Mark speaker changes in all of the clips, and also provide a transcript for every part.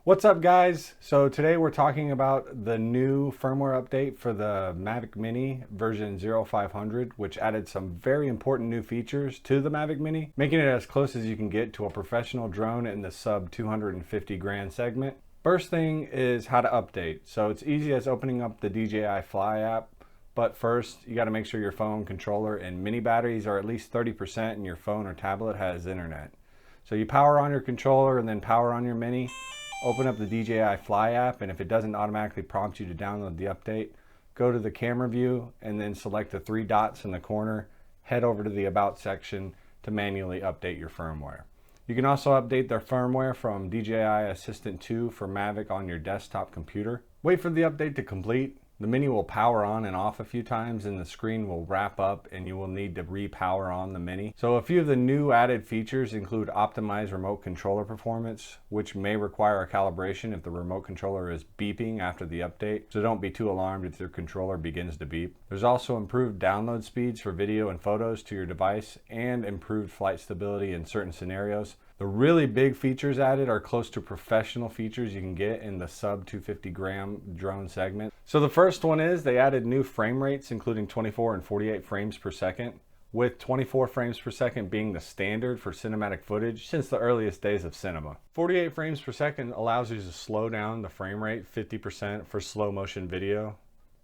Speaker 1: What's up, guys? So today we're talking about the new firmware update for the Mavic Mini version 0500, which added some very important new features to the Mavic Mini, making it as close as you can get to a professional drone in the sub 250 grand segment. First thing is how to update. So it's easy as opening up the DJI Fly app, but first you got to make sure your phone, controller, and mini batteries are at least 30% and your phone or tablet has internet. So you power on your controller and then power on your Mini. Open up the DJI Fly app, and if it doesn't automatically prompt you to download the update, go to the camera view and then select the three dots in the corner, head over to the About section to manually update your firmware. You can also update their firmware from DJI Assistant 2 for Mavic on your desktop computer. Wait for the update to complete. The Mini will power on and off a few times and the screen will wrap up and you will need to repower on the Mini. So a few of the new added features include optimized remote controller performance, which may require a calibration if the remote controller is beeping after the update. So don't be too alarmed if your controller begins to beep. There's also improved download speeds for video and photos to your device and improved flight stability in certain scenarios. The really big features added are close to professional features you can get in the sub 250 gram drone segment. So the first one is they added new frame rates, including 24 and 48 frames per second, with 24 frames per second being the standard for cinematic footage since the earliest days of cinema. 48 frames per second allows you to slow down the frame rate 50% for slow motion video.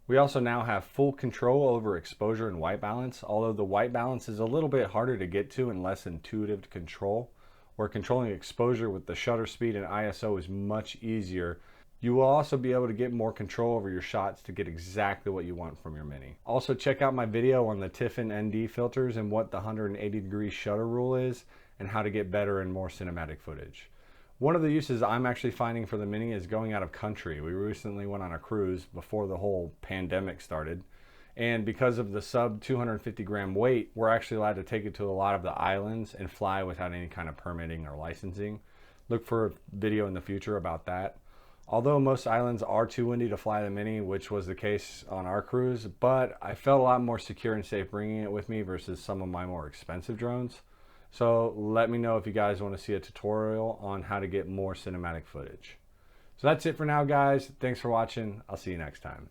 Speaker 1: We also now have full control over exposure and white balance, although the white balance is a little bit harder to get to and less intuitive to control. Where controlling exposure with the shutter speed and ISO is much easier. You will also be able to get more control over your shots to get exactly what you want from your Mini. Also check out my video on the Tiffen ND filters and what the 180-degree shutter rule is and how to get better and more cinematic footage. One of the uses I'm actually finding for the Mini is going out of country. We recently went on a cruise before the whole pandemic started. And because of the sub 250 gram weight, we're actually allowed to take it to a lot of the islands and fly without any kind of permitting or licensing. Look for a video in the future about that. Although most islands are too windy to fly the Mini, which was the case on our cruise, but I felt a lot more secure and safe bringing it with me versus some of my more expensive drones. So let me know if you guys want to see a tutorial on how to get more cinematic footage. So that's it for now, guys. Thanks for watching. I'll see you next time.